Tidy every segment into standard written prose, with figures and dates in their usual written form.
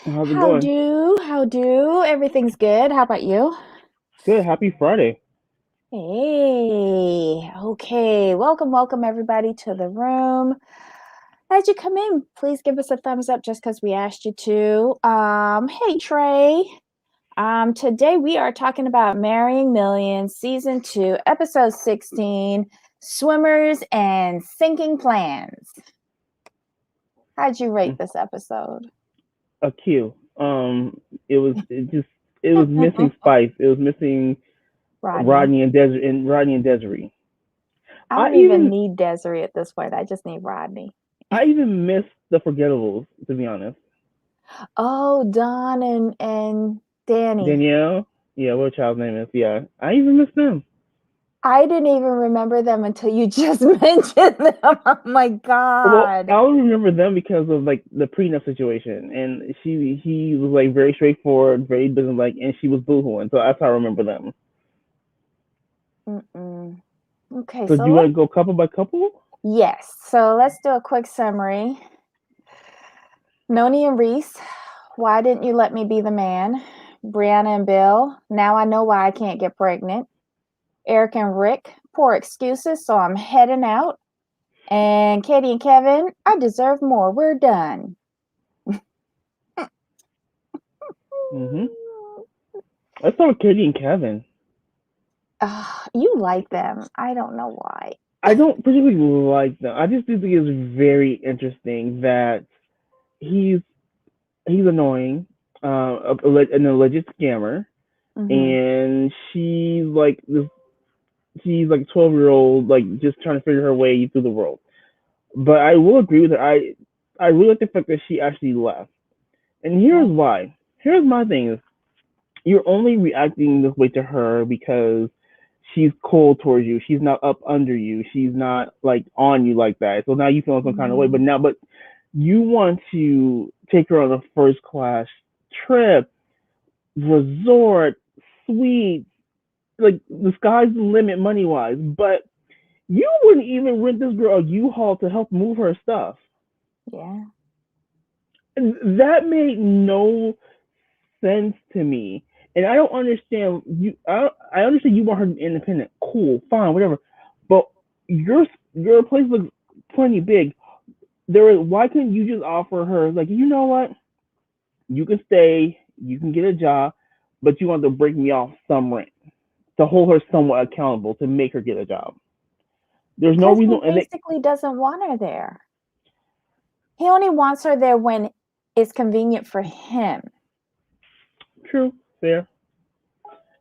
How's it How going? do? How do? Everything's good. How about you? Good. Happy Friday. Hey, okay. Welcome everybody to the room. As you come in, please give us a thumbs up just because we asked you to. Hey Trey. Today we are talking about Marrying Millions, season 2, episode 16, Swimmers and Sinking Plans. How'd you rate Mm, this episode? A Q. It was missing spice. It was missing Rodney. Rodney and Desiree. I I don't even even need Desiree at this point. I just need Rodney. I even missed the Forgettables, to be honest. Oh, Don and Danny. Danielle, yeah, what her child's name is? Yeah, I even missed them. I didn't even remember them until you just mentioned them. Oh my Well, God. I only remember them because of like the prenup situation, and he was like very straightforward, very business like, and she was boohooing, so that's how I remember them. Mm-mm. Okay, So do so you want let's, to go couple by couple? yes. So let's do a quick summary. Noni and Reese, why didn't you let me be the man? Brianna and Bill, now I know why I can't get pregnant. Eric and Rick, poor excuses, so I'm heading out. And Katie and Kevin, I deserve more. We're done. Mm-hmm. Let's start with Katie and Kevin. You like them. I don't know why. I don't particularly like them. I just do think it's very interesting that he's he's annoying, an alleged scammer, Hmm. and she's like 12-year-old, like just trying to figure her way through the world. But I will agree with her. I really like the fact that she actually left, and here's Yeah. why. Here's my thing: is you're only reacting this way to her because she's cold towards you. She's not up under you. She's not like on you like that. So now you feel some kind of way. Mm. But you want to take her on a first class trip, resort, suite, like the sky's the limit money wise. But you wouldn't even rent this girl a U-Haul to help move her stuff. Yeah. And that made no sense to me. And I don't understand you. I understand you want her to be independent. Cool, fine, whatever. But your place looks plenty big. Why couldn't you just offer her like, you know what? You can stay, you can get a job, but you want to break me off some rent to hold her somewhat accountable to make her get a job. There's no Because he reason, and they, basically doesn't want her there. He only wants her there when it's convenient for him. true, fair.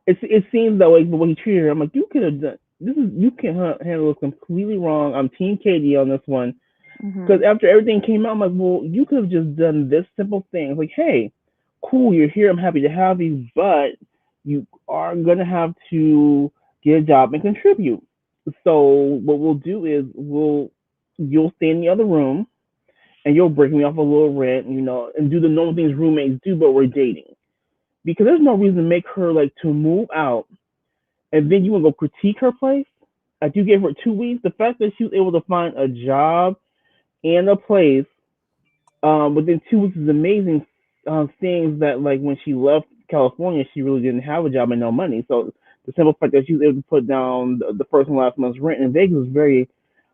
It seems that way the way he treated her. I'm like, you could have done this. Is you can handle it completely wrong. I'm Team Katie on this one. Because Hmm. after everything came out, I'm like, well, you could have just done this simple thing. Like, hey, cool, you're here. I'm happy to have you, but you are gonna have to get a job and contribute. So what we'll do is you'll stay in the other room and you'll break me off a little rent, and do the normal things roommates do, but we're dating. Because there's no reason to make her like to move out and then you want to go critique her place. Like you gave her 2 weeks. The fact that she was able to find a job and a place within 2 weeks is amazing. Things that like when she left California, she really didn't have a job and no money. So the simple fact that she was able to put down the first and last month's rent in Vegas was very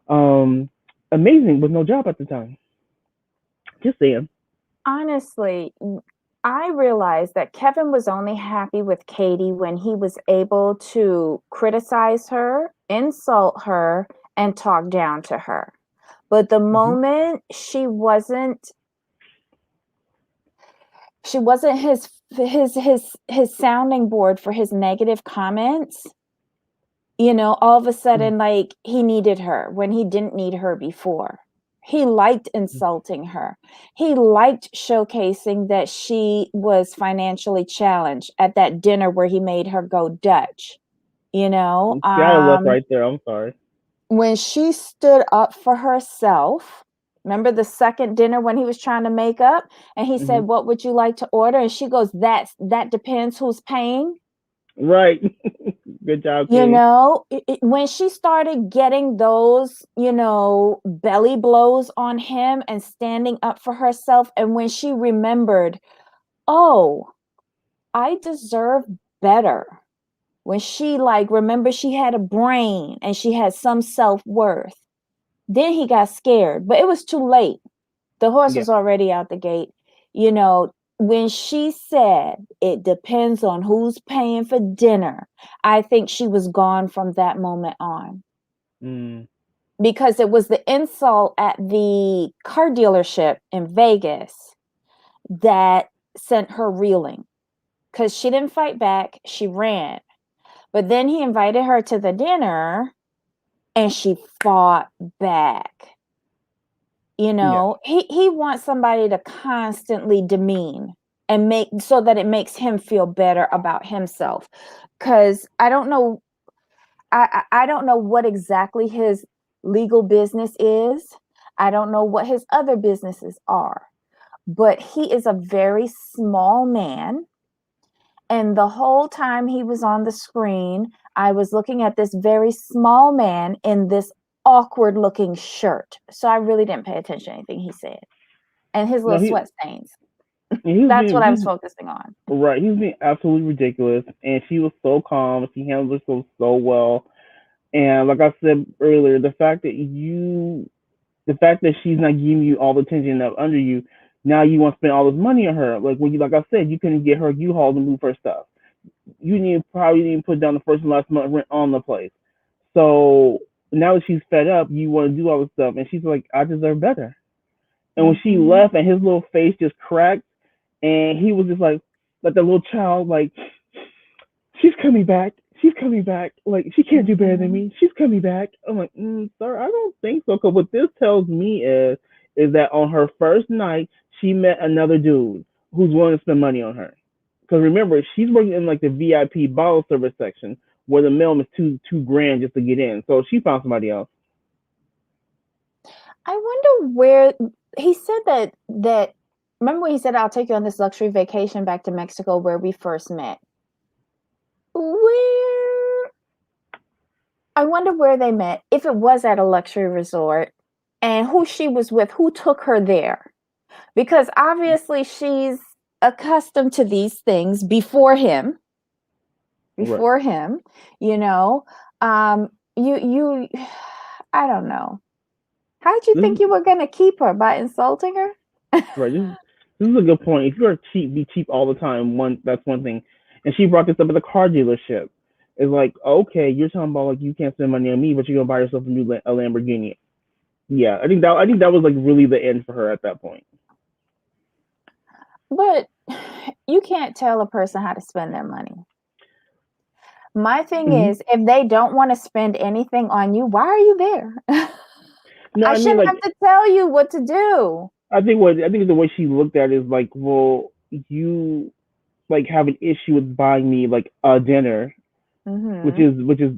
um, amazing with no job at the time. Just saying. Honestly, I realized that Kevin was only happy with Katie when he was able to criticize her, insult her, and talk down to her. But the Hmm. moment she wasn't his sounding board for his negative comments, all of a sudden like he needed her when he didn't need her before. He liked insulting her. He liked showcasing that she was financially challenged at that dinner where he made her go Dutch. You know, See, I left right there. I'm sorry. when she stood up for herself, remember the second dinner when he was trying to make up and he Hmm. said, "What would you like to order?" And she goes, that depends who's paying. Right. Good job, Katie. When she started getting those, belly blows on him and standing up for herself, and when she remembered, oh, I deserve better. When she remember she had a brain and she had some self-worth. Then he got scared, but it was too late. The horse Yeah. was already out the gate. When she said it depends on who's paying for dinner, I think she was gone from that moment on. Because it was the insult at the car dealership in Vegas that sent her reeling. Because she didn't fight back, she ran. But then he invited her to the dinner and she fought back. Yeah. He wants somebody to constantly demean and make so that it makes him feel better about himself. Because I don't know, I don't know what exactly his legal business is. I don't know what his other businesses are, but he is a very small man. And the whole time he was on the screen, I was looking at this very small man in this awkward looking shirt. So I really didn't pay attention to anything he said. And his No, little sweat stains. he's That's what I was he's focusing on. right. He's being absolutely ridiculous, and she was so calm. She handled herself so well. And like I said earlier, the fact that she's not giving you all the attention up under you, now you want to spend all this money on her. Like I said, you couldn't get her U-Haul to move her stuff. You probably need to put down the first and last month rent on the place. So now that she's fed up, you want to do all this stuff, and she's like, I deserve better. And when she left, and his little face just cracked, and he was just like the little child, like she's coming back. She's coming back. Like she can't do better than me. She's coming back. I'm like, sir, I don't think so. Cause what this tells me is that on her first night, she met another dude who's willing to spend money on her. Cause remember, she's working in like the VIP bottle service section where the minimum is two grand just to get in. So she found somebody else. I wonder where he said that remember when he said I'll take you on this luxury vacation back to Mexico where we first met. Where I wonder where they met, if it was at a luxury resort, and who she was with, who took her there. Because obviously she's accustomed to these things before him. Right. Before him, you know. You I don't know. How did you This think is you were gonna keep her by insulting her? right. This is a good point. If you're cheap, be cheap all the time. That's one thing. And she brought this up at the car dealership. It's like, okay, you're talking about like you can't spend money on me, but you're gonna buy yourself a Lamborghini. Yeah, I think that was like really the end for her at that point. But you can't tell a person how to spend their money. My thing Mm-hmm. is, if they don't want to spend anything on you, why are you there? No, I I mean shouldn't like have to tell you what to do. I think the way she looked at it is like, well, you like have an issue with buying me like a dinner, which Mhm. is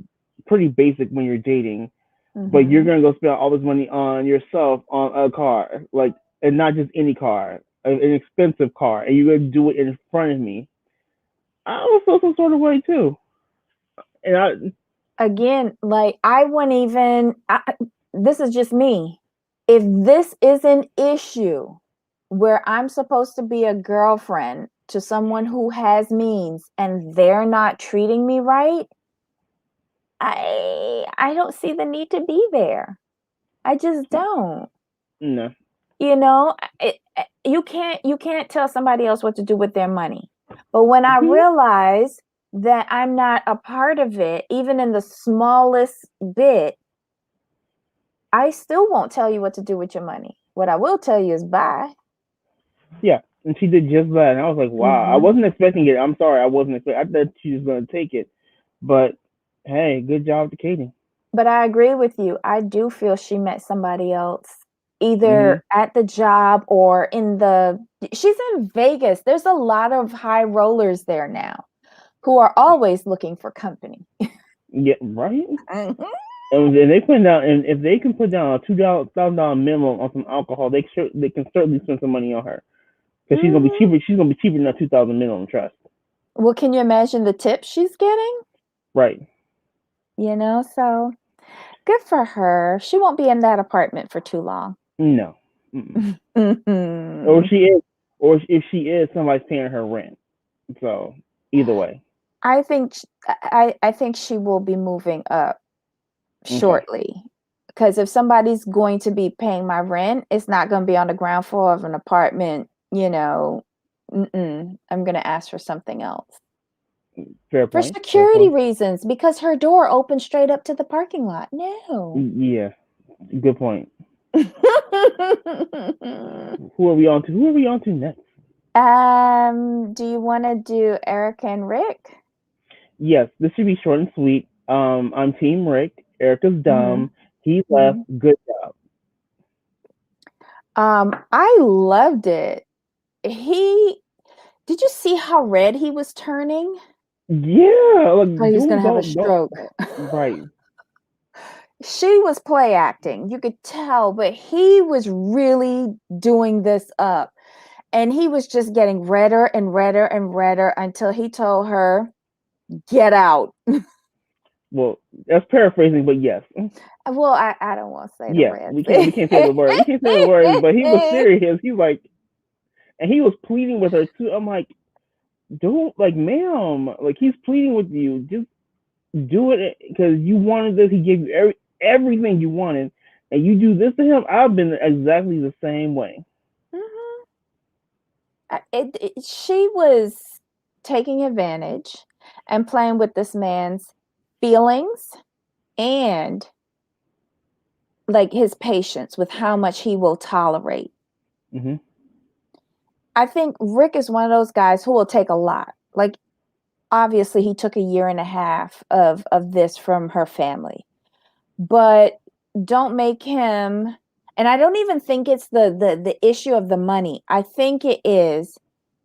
pretty basic when you're dating, but you're Mhm. gonna go spend all this money on yourself on a car, like, and not just any car, an expensive car, and you're gonna do it in front of me. I would feel some sort of way too, and Again, I wouldn't even this is just me. If this is an issue where I'm supposed to be a girlfriend to someone who has means and they're not treating me right, I don't see the need to be there. I just don't. no. You know, you can't tell somebody else what to do with their money. But when I Mhm. realize that I'm not a part of it, even in the smallest bit, I still won't tell you what to do with your money. What I will tell you is buy. Yeah, and she did just that, and I was like, wow, I Hmm. wasn't expecting it. I'm sorry, I wasn't expecting. I thought she was gonna take it, but hey, good job to Katie. But I agree with you. I do feel she met somebody else, Mhm. either at the job or she's in Vegas. There's a lot of high rollers there now who are always looking for company. Yeah, right. Mhm. And they put down, and if they can put down a $2,000 minimum on some alcohol, they can certainly spend some money on her because she's gonna be Mhm. cheaper. She's gonna be cheaper than that 2,000 minimum. Trust. Well, can you imagine the tips she's getting? Right. So good for her. She won't be in that apartment for too long. No. Mm-mm. Or Mhm. she is. or if she is, somebody's paying her rent. So either way, I think she will be moving up okay. shortly. Because if somebody's going to be paying my rent, it's not going to be on the ground floor of an apartment, I'm going to ask for something else. Fair For point. Fair security point. reasons, because her door opens straight up to the parking lot. No. Yeah. Good point. Who are we on to? Who are we on to next? Do you want to do Erica and Rick? Yes, this should be short and sweet. I'm Team Rick. Erica's Mm-hmm. dumb. He left. Mm-hmm. Good job. I loved it. Did you see how red he was turning? Yeah, Oh, like he was gonna have a don't stroke. right. She was play acting, you could tell, but he was really doing this up. And he was just getting redder and redder and redder until he told her, get out. Well, that's paraphrasing, but yes. Well, I don't want to say the Yes, red we can't thing. we can't say the word. We can't say the words, but he was serious. He like, and he was pleading with her too. I'm like, don't like, ma'am, like he's pleading with you. Just do it because you wanted this. He gave you everything you wanted, and you do this to him. I've been exactly the same way. Mhm. She was taking advantage and playing with this man's feelings and like his patience with how much he will tolerate. Hmm. I think Rick is one of those guys who will take a lot. Like obviously he took a year and a half of this from her family. But don't make him, and I don't even think it's the issue of the money. I think it is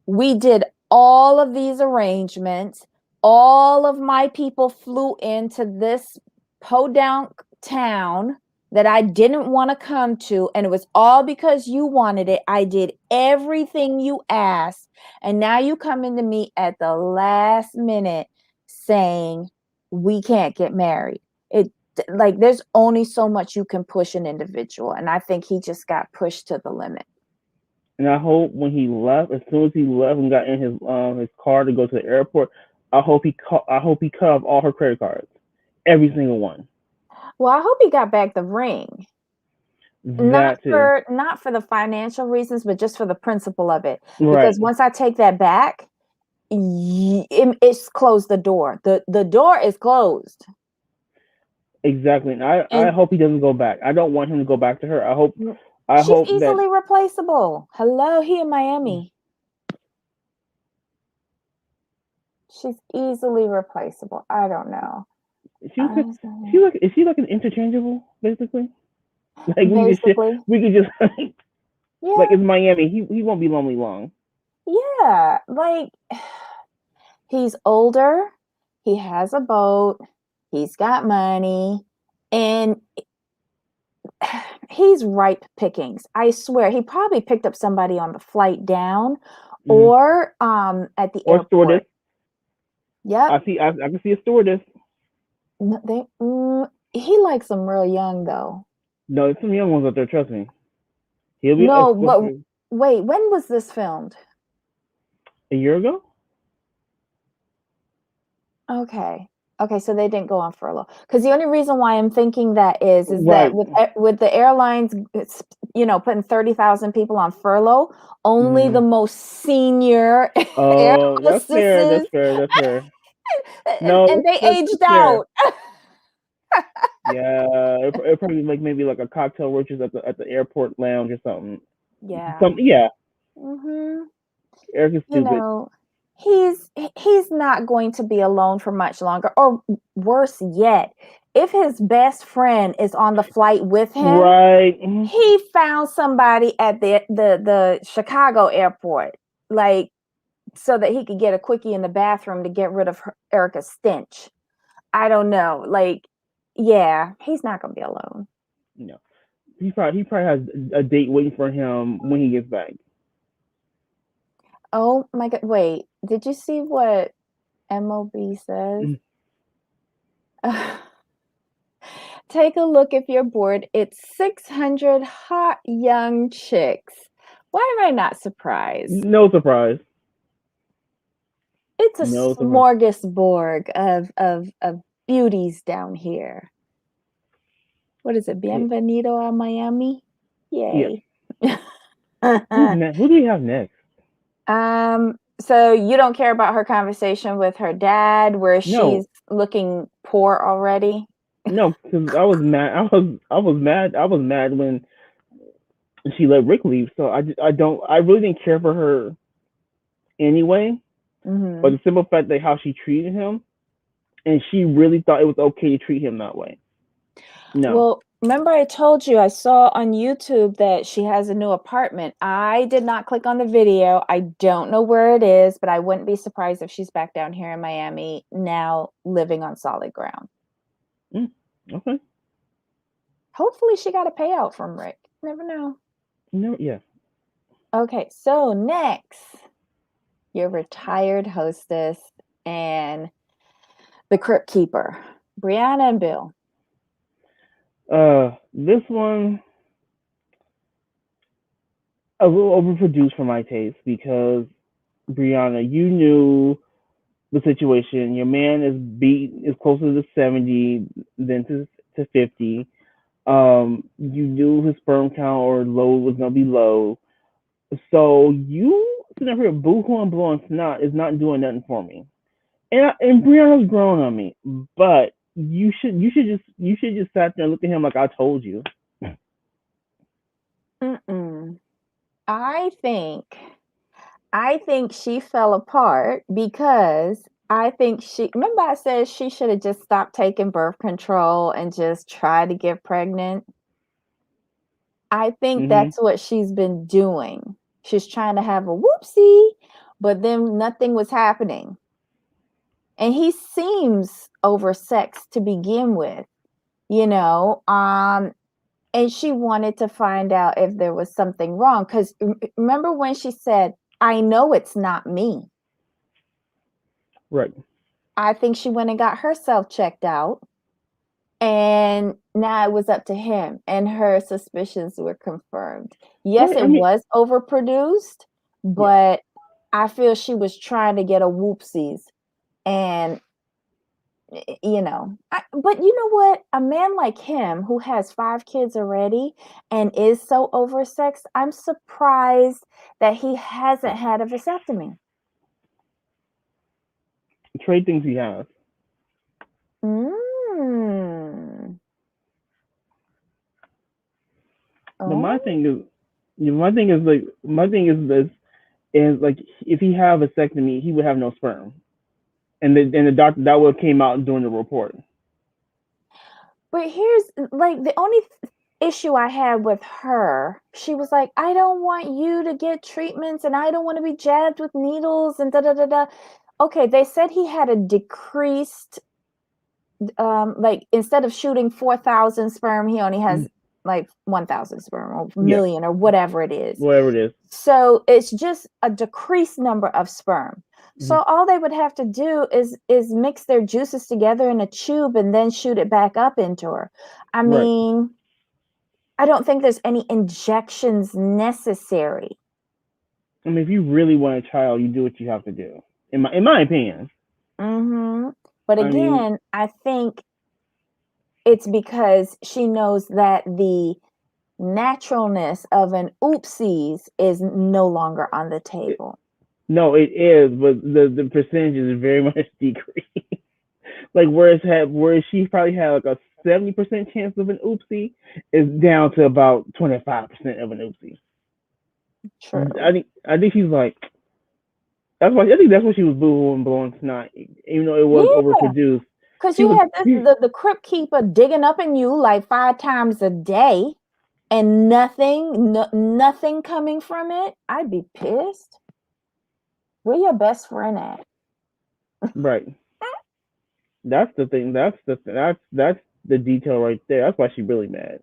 we did all of these arrangements. All of my people flew into this podunk town that I didn't want to come to, and it was all because you wanted it. I did everything you asked, and now you come into me at the last minute saying we can't get married. It like there's only so much you can push an individual, and I think he just got pushed to the limit. And I hope when he left, as soon as he left and got in his car to go to the airport, I hope he cut off all her credit cards, every single one. Well, I hope he got back the ring. That too. Not for the financial reasons, but just for the principle of it. Right. Because once I take that back, it's closed the door. The door is closed. Exactly. And I And hope he doesn't go back. I don't want him to go back to her. I she's hope that easily replaceable. Hello, he in Miami. She's easily replaceable. I don't know. she could she like is she like an interchangeable basically? Like Basically, we could just like yeah, it's Miami. He won't be lonely long. yeah. Like he's older, he has a boat, he's got money, and he's ripe pickings. I swear, he probably picked up somebody on the flight down Hmm. or at the Or stewardess. airport. Yep. I can see a stewardess. No, he likes them real young though. No, there's some young ones out there. Trust me. He'll be No, escort but wait, when was this filmed? a year ago. Okay. Okay, so they didn't go on furlough. Because the only reason why I'm thinking that is that Right. with the airlines, putting 30,000 people on furlough, only the Hmm. most senior air Oh, that's fair. hostesses, That's fair. That's fair. and No, they that's aged fair. out. Yeah, it probably like maybe like a cocktail waitress at the airport lounge or something. Yeah. Some yeah. Hmm. Eric is You stupid. know, he's not going to be alone for much longer. Or worse yet, if his best friend is on the flight with him, Right. Mhm. he found somebody at the Chicago airport, like so that he could get a quickie in the bathroom to get rid of Erica's stench. I don't know. Like, yeah, he's not gonna be alone. No. He probably has a date waiting for him when he gets back. Oh my god, wait, did you see what MOB says? Take a look if you're bored. It's 600 hot young chicks. Why am I not surprised? No surprise. It's a No surprise. smorgasbord of beauties down here. What is it? Hey, Bienvenido a Miami? yeah. Yay. Who's next? Who do we have next? So you don't care about her conversation with her dad where she's No, looking poor already? no, because I was mad. I was mad when she let Rick leave. So I really didn't care for her anyway. But Hmm. the simple fact that how she treated him, and she really thought it was okay to treat him that way. No. Well, remember I told you I saw on YouTube that she has a new apartment. I did not click on the video. I don't know where it is, but I wouldn't be surprised if she's back down here in Miami now living on solid ground. Mm, okay. Hopefully she got a payout from Rick. Never know. No. Yeah. Okay, so next, your retired hostess and the crypt keeper, Brianna and Bill. This one a little overproduced for my taste because Brianna, you knew the situation. Your man is closer to 70 than to 50. You knew his sperm count or load was gonna be low. So you sitting up here boohoo and blowing snot is not doing nothing for me. And Brianna's grown on me, but you should just sat there and look at him like I told you. Mm-mm. I think I think she fell apart because I think she remember I said she should have just stopped taking birth control and just tried to get pregnant. I think Mhm. that's what she's been doing. She's trying to have a whoopsie, but then nothing was happening. And he seems oversexed to begin with, you know. And she wanted to find out if there was something wrong. Because remember when she said, I know it's not me. Right. I think she went and got herself checked out. And now it was up to him, and her suspicions were confirmed. Yes, Right. I it mean, was overproduced, yeah. but I feel she was trying to get a whoopsies. And, but you know what? A man like him who has 5 kids already and is so oversexed, I'm surprised that he hasn't had a vasectomy. Trade things he has. Mm. But Oh. my thing is this is like if he had a vasectomy, he would have no sperm, and the doctor that would have came out during the report. But here's like the only issue I had with her. She was like, I don't want you to get treatments and I don't want to be jabbed with needles and da da da da. Okay, they said he had a decreased, like instead of shooting 4,000 sperm, he only has Mm, like 1,000 sperm or yeah, million or whatever it is. whatever it is. So it's just a decreased number of sperm. Mhm. So all they would have to do is mix their juices together in a tube and then shoot it back up into her. I Right. mean, I don't think there's any injections necessary. I mean, if you really want a child, you do what you have to do. In my opinion. Hmm. But I mean, again, I think it's because she knows that the naturalness of an oopsies is no longer on the it, table. no, it is, but the percentage is very much decreased. Like whereas she probably had like a 70% chance of an oopsie, is down to about 25% of an oopsie. True. I think she's like I think that's what she was booing blowing tonight, even though it was Yeah. overproduced. Because She you was had the crypt keeper digging up in you like 5 times a day and nothing coming from it. I'd be pissed. Where your best friend at? right. That's the thing. That's the detail right there. That's why she's really mad.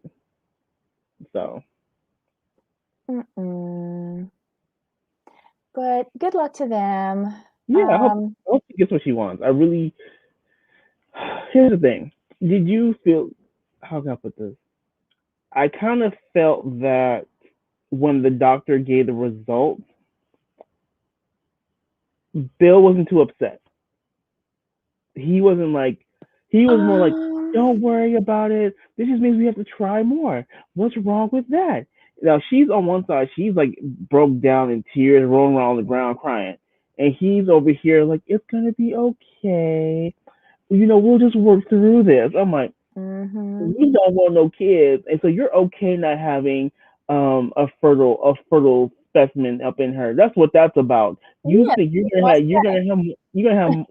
So Mm-mm. But good luck to them. yeah, Um, I hope she gets what she wants. I really. Here's the thing. Did you feel? How can I put this? I kind of felt that when the doctor gave the results, Bill wasn't too upset. He wasn't like, he was more like, Um, don't worry about it. This just means we have to try more. What's wrong with that? Now she's on one side, she's like broke down in tears, rolling around on the ground crying. And he's over here like, it's gonna be okay. We'll just work through this. I'm like, mhm. we don't want no kids, and so you're okay not having a fertile specimen up in her. That's what that's about. You Yeah, think what's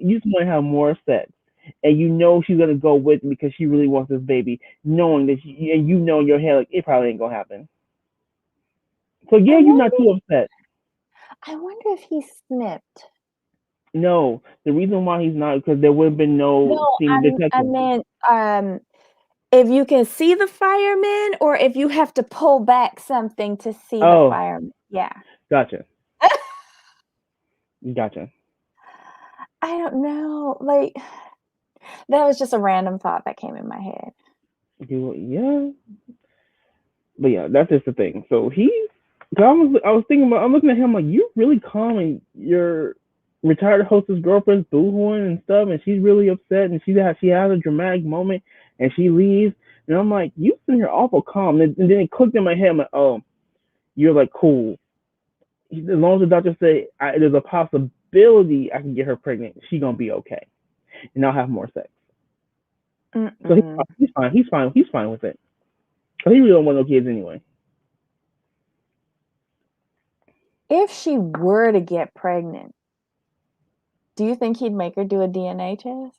you just want to have more sex, and she's gonna go with it because she really wants this baby, knowing that and in your head like it probably ain't gonna happen. So I yeah, you're not wonder too upset. I wonder if he snipped. No, the reason why he's not because there would have been no No, semen I detection. meant, if you can see the fireman or if you have to pull back something to see the Oh, fireman. Yeah. gotcha, gotcha. I don't know, like, that was just a random thought that came in my head. Yeah, but yeah, that's just the thing. So I was thinking about, I'm looking at him like, you really calming your retired hostess girlfriend's boohooing and stuff, and she's really upset, and she has a dramatic moment, and she leaves, and I'm like, you sitting here awful calm, and then it clicked in my head, I'm like, oh, you're like cool. As long as the doctor say there's a possibility I can get her pregnant, she gonna be okay, and I'll have more sex. So Mm-mm. he's fine. He's fine with it. Cause he really don't want no kids anyway. If she were to get pregnant, do you think he'd make her do a DNA test?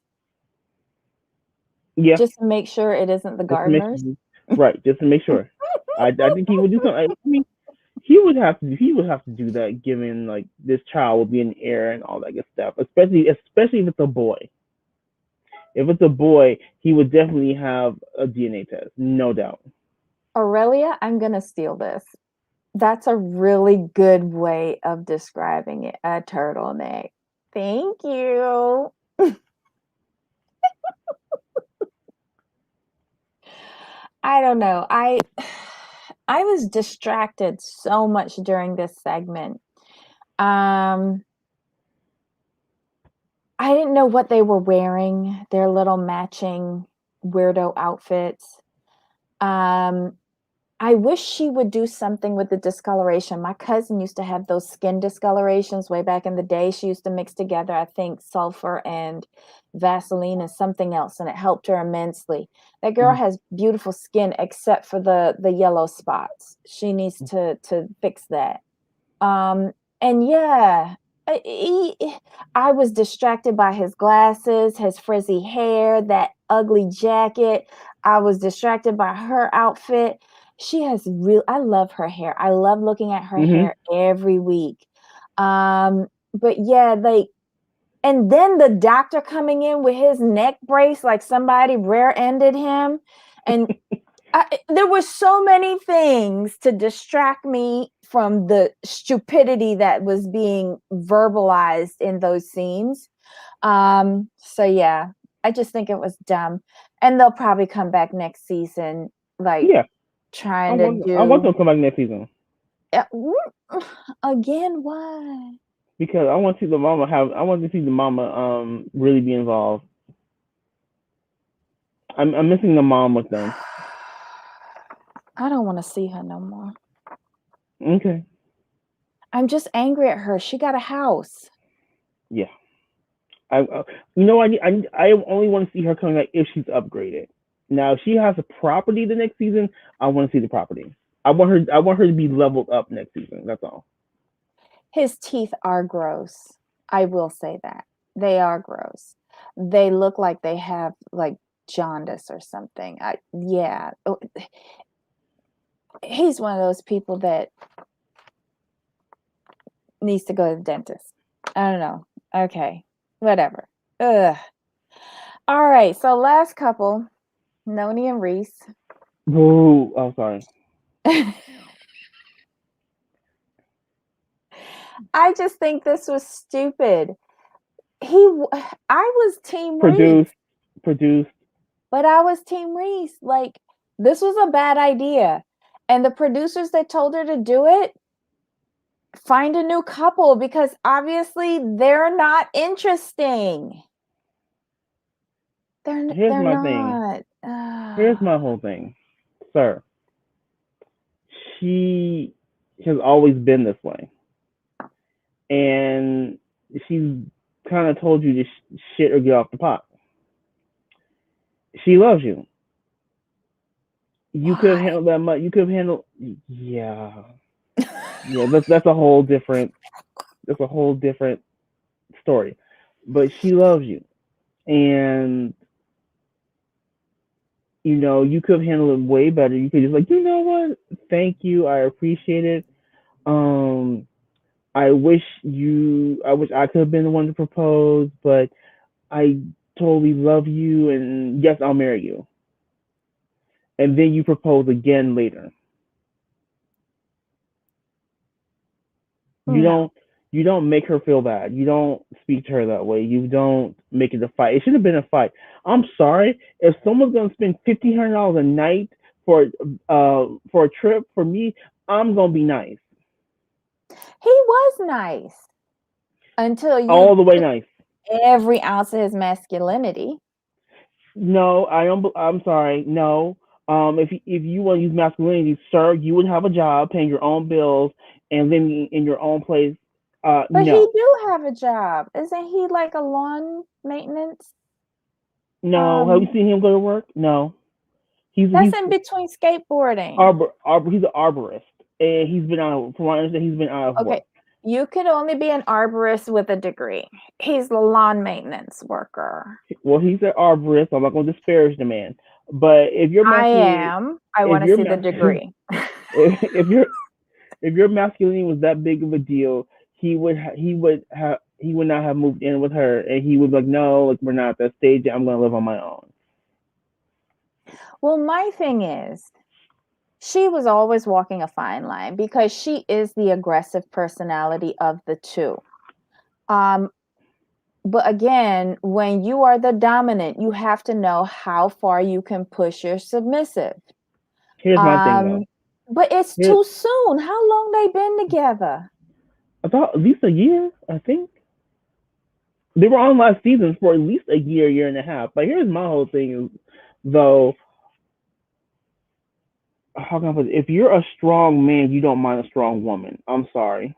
Yeah, Just to make sure it isn't the just to make gardeners? sure. Right, just to make sure. I think he would do something. I mean, he would have to do that, given like this child will be an heir and all that good stuff. Especially if it's a boy. If it's a boy, he would definitely have a DNA test, no doubt. Aurelia, I'm gonna steal this. That's a really good way of describing it, a turtleneck. Thank you. I don't know. I was distracted so much during this segment. Um, I didn't know what they were wearing, their little matching weirdo outfits. Um, I wish she would do something with the discoloration. My cousin used to have those skin discolorations way back in the day. She used to mix together, I think, sulfur and Vaseline and something else, and it helped her immensely. That girl Mhm. has beautiful skin except for the yellow spots. She needs to fix that. Um, and yeah, I was distracted by his glasses, his frizzy hair, that ugly jacket. I was distracted by her outfit. She has real I love her hair. I love looking at her Mhm. hair every week. But yeah, like, and then the doctor coming in with his neck brace like somebody rear-ended him, and there were so many things to distract me from the stupidity that was being verbalized in those scenes. So yeah, I just think it was dumb. And they'll probably come back next season, like Yeah, I trying to want. I want do them to come back next season uh, again. Why? because I want to see the mama have. I want to see the mama really be involved. I'm missing the mom with them. I don't want to see her no more. Okay. I'm just angry at her. She got a house. Yeah. I I only want to see her coming back if she's upgraded. Now, if she has a property the next season, I want to see the property. I want her to be leveled up next season. That's all. His teeth are gross. I will say that. They are gross. They look like they have like jaundice or something. Yeah. He's one of those people that needs to go to the dentist. I don't know. Okay. Whatever. Ugh. All right. So last couple, Noni and Reese. Boo. Oh, sorry. I just think this was stupid. I was team Reese, Produced. Produced. but I was team Reese. Like, this was a bad idea. And the producers that told her to do it, find a new couple because obviously they're not interesting. Here's They're my thing. not. Here's my whole thing, sir. She has always been this way, and she's kind of told you to shit or get off the pot. She loves you. You could have Why? handled that much. You could have handled. Yeah, yeah. That's a whole different. That's a whole different story. But she loves you, and you could have handled it way better. You could just like, what? Thank you. I appreciate it. Um, I wish I could have been the one to propose, but I totally love you, and yes, I'll marry you. And then you propose again later. You No. don't you don't make her feel bad. You don't speak to her that way. You don't make it a fight. It should have been a fight. I'm sorry if someone's gonna spend $1,500 a night for a trip for me. I'm gonna be nice, He was nice until all you the way took nice. every ounce of his masculinity. No, I don't. I'm sorry. No. If you want to use masculinity, sir, you would have a job, paying your own bills, and living in your own place. But he No, do have a job. Isn't he like a lawn maintenance? no. Have you Um, seen him go to work? No. He's that's in between skateboarding. arbor. He's an arborist, and he's been out. From what I understand, he's been out of Okay. work. You could only be an arborist with a degree. He's the lawn maintenance worker. Well, he's an arborist. So I'm not going to disparage the man, but I am. I if want to your see the degree. if your if your masculinity was that big of a deal, he would not have moved in with her, and he would be like, no, like we're not at that stage. I'm gonna live on my own. Well, my thing is, she was always walking a fine line because she is the aggressive personality of the two. Um, but again, when you are the dominant, you have to know how far you can push your submissive. Here's my thing Um, though. but it's Here, too soon. How long they been together? about at least a year, I think. They were on last season for at least a year and a half. But here's my whole thing is, though, how can I put it? If you're a strong man, you don't mind a strong woman. I'm sorry,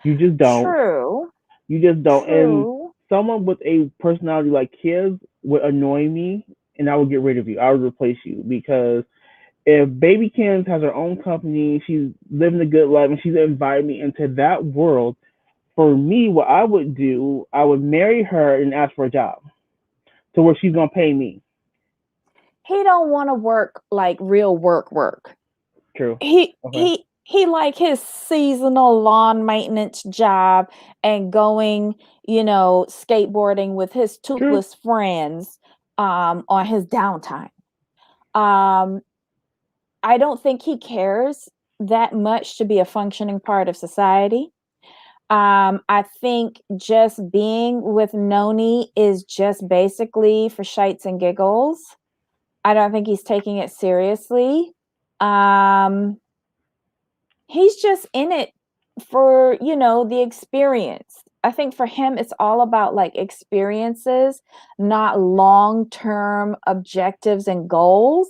you just don't. True, You just don't. And true. someone with a personality like his would annoy me, and I would get rid of you. I would replace you because if Baby Kim has her own company, she's living a good life, and she's invited me into that world. For me, what I would do, I would marry her and ask for a job to where she's gonna pay me. He don't want to work like real work. True. he Okay. he he like his seasonal lawn maintenance job and going, skateboarding with his True. toothless friends on his downtime. um I don't think he cares that much to be a functioning part of society. I think just being with Noni is just basically for shites and giggles. I don't think he's taking it seriously. um He's just in it for, the experience. I think for him, it's all about like experiences, not long term objectives and goals.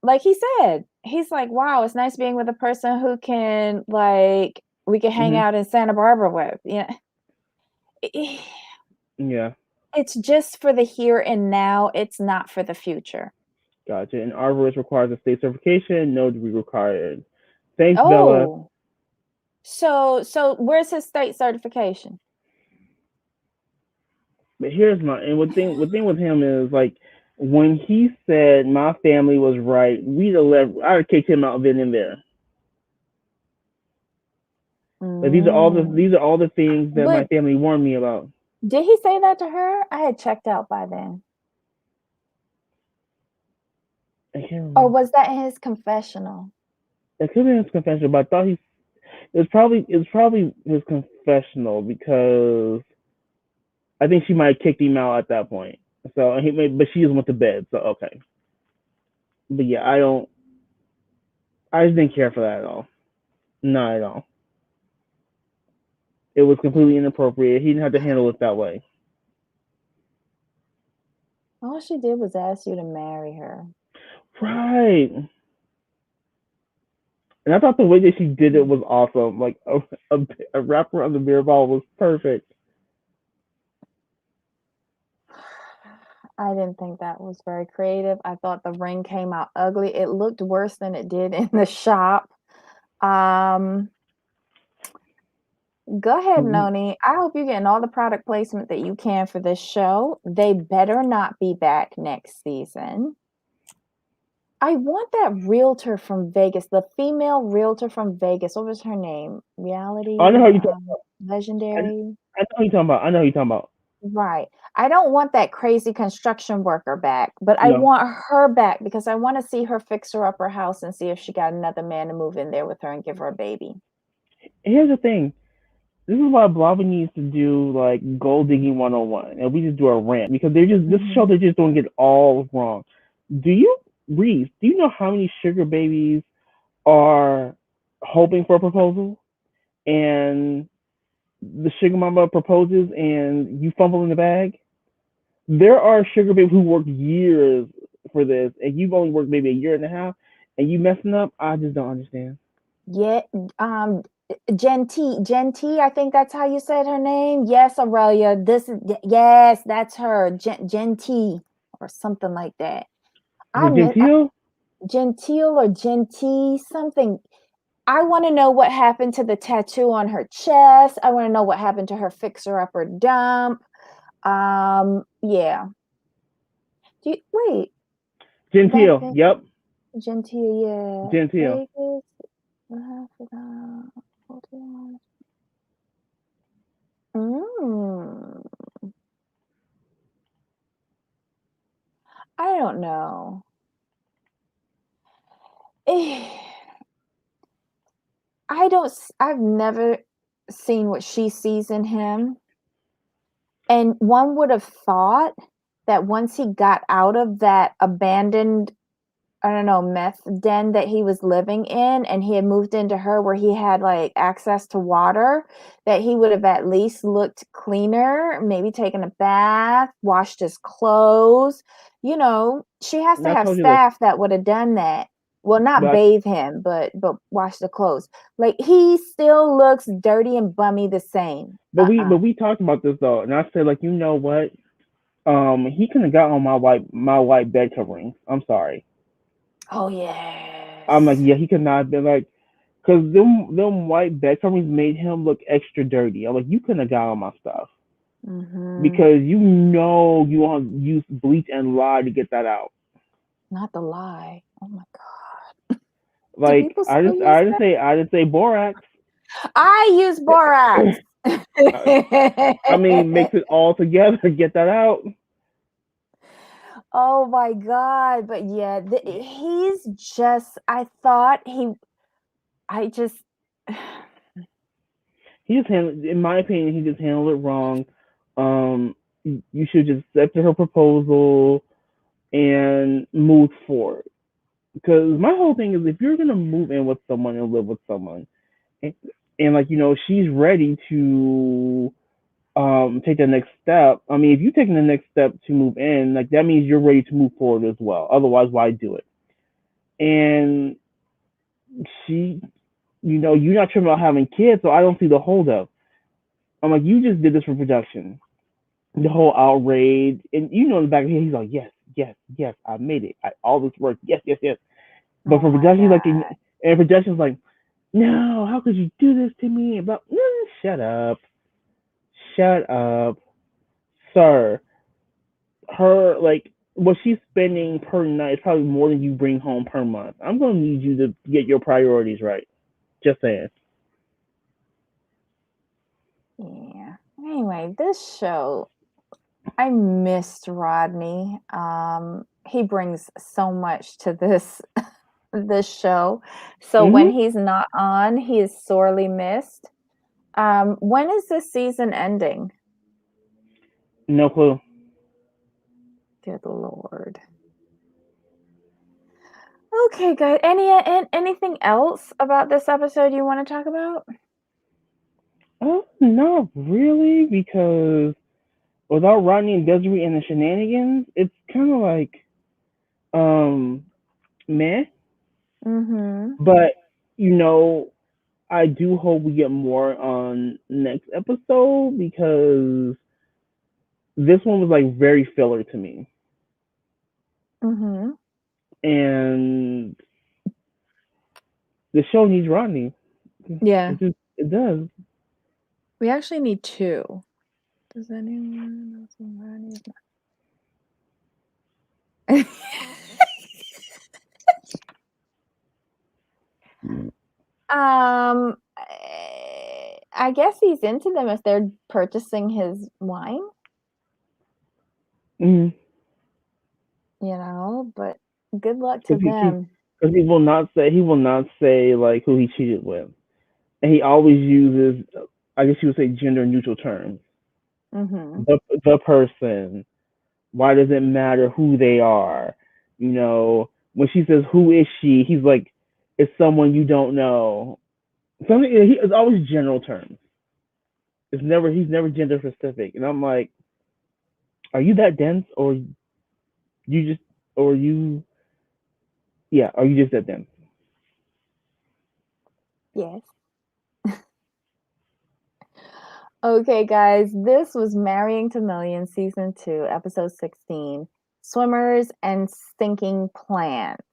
Like he said, he's like, wow, it's nice being with a person who can, like, we can hang Mhm. out in Santa Barbara with. Yeah. Yeah. It's just for the here and now, it's not for the future. Gotcha. And arborist requires a state certification. No degree required. Thanks, Bella. Oh, so where's his state certification? But here's my and what thing with him is like when he said my family was right, I'd kicked him out then and there. Like Mm. these are all the things that my But family warned me about. did he say that to her? I had checked out by then. I can't Or remember. was that in his confessional? It could be his confessional, but I thought it was probably his confessional because I think she might have kicked him out at that point. So but she just went to bed. So okay. But yeah, I don't. I just didn't care for that at all. Not at all. It was completely inappropriate. He didn't have to handle it that way. All she did was ask you to marry her. Right. And I thought the way that she did it was awesome. Like a wrapper on the beer ball was perfect. I didn't think that was very creative. I thought the ring came out ugly. It looked worse than it did in the shop. Um, Go ahead, Mhm. Noni. I hope you're getting all the product placement that you can for this show. They better not be back next season. I want that realtor from Vegas, the female realtor from Vegas. What was her name? I know Reality, how you talk. I, Legendary. I know how you talking about. I know how you talking about. Right. I don't want that crazy construction worker back, but I No. want her back because I want to see her fix her up her house and see if she got another man to move in there with her and give her a baby. Here's the thing. This is why Blava needs to do like gold digging 101, and we just do a rant because they're just this show Mhm. they're just doing it all wrong. Do you, Reese? Do you know how many sugar babies are hoping for a proposal, and the sugar mama proposes, and you fumble in the bag? There are sugar babies who work years for this, and you've only worked maybe a year and a half, and you messing up. I just don't understand. Yeah, um, Genti, I think that's how you said her name. Yes, Aurelia, yes, that's her, Genti, or something like that. Is I it miss genteel? Gentile or Genti, something. I want to know what happened to the tattoo on her chest. I want to know what happened to her fixer upper dump. Yeah. Wait, that Genteel. thing, Yep. Gentile, yeah, Genteel. Vegas. I forgot. Hold on. Mm. I don't know. I don't I've never seen what she sees in him, and one would have thought that once he got out of that abandoned, I don't know, meth den that he was living in and he had moved into her where he had, like, access to water, that he would have at least looked cleaner, maybe taken a bath, washed his clothes. She has And to I have told you this, staff that would have done that. Well, not but bathe him, but wash the clothes. Like, he still looks dirty and bummy the same. we talked about this though, and I said like you know what? He couldn't have got on my white bed coverings. I'm sorry. Oh, I'm like yes. yeah, he could not have been like because them white bed coverings made him look extra dirty. I'm like you couldn't have got on my stuff Mhm. because you know you want to use bleach and lye to get that out. Not the lie. Oh my god. Do Like people I still just use that? I didn't say borax. I use borax. I mean mix it all together, get that out. Oh my god, but yeah, he's just I just He just handled, in my opinion, he just handled it wrong. You should just accept her proposal and move forward. Because my whole thing is, if you're gonna move in with someone and live with someone, and, and like she's ready to take the next step. I mean, if you're taking the next step to move in, like that means you're ready to move forward as well. Otherwise, why do it? And she, you're not tripping about having kids, so I don't see the holdup. I'm like, you just did this for production. The whole outrage, and in the back of his head, he's like, yes, yes, yes, I made it. All this work, yes, yes, yes. But oh for my production, he's like, god. and production's like, no, how could you do this to me? About shut up, shut up, sir. Her like what she's spending per night is probably more than you bring home per month. I'm gonna need you to get your priorities right. Just saying. Yeah. Anyway, this show, I missed Rodney. He brings so much to this show. So when Mhm. he's not on, he is sorely missed. When is this season ending? No clue. Good Lord. Okay, guys. Anything else about this episode you want to talk about? Not really, because without Rodney and Desiree and the shenanigans, it's kind of like um meh. Mm-hmm. But you know, I do hope we get more on next episode because this one was like very filler to me, Mm-hmm. and the show needs Rodney. Yeah. It does. We actually need 2. Does anyone know somebody? Um, I guess he's into them if they're purchasing his wine, Mm-hmm. but good luck to Because them. because he will not say like who he cheated with, and he always uses, I guess you would say, gender neutral terms. Mm-hmm. The person. Why does it matter who they are? You know, when she says who is she, he's like, it's someone you don't know. Something it's always general terms. He's never gender specific, and I'm like, are you that dense, or you just or you yeah, are you just that dense? Yes. Okay, guys, this was Marrying to Millions, Season 2, Episode 16, Swimmers and Stinking Plants.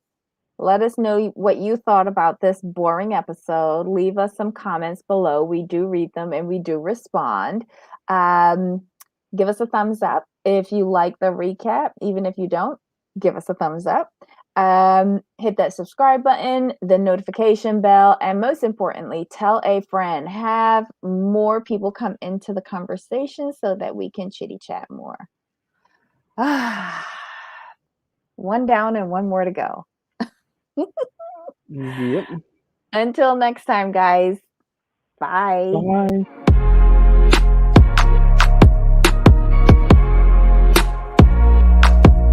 Let us know what you thought about this boring episode. Leave us some comments below. We do read them and we do respond. Um, give us a thumbs up if you like the recap. Even if you don't, give us a thumbs up. Hit that subscribe button, the notification bell, and most importantly, tell a friend. Have more people come into the conversation so that we can chitty chat more. One down and one more to go. Yep. Until next time, guys. Bye. Bye.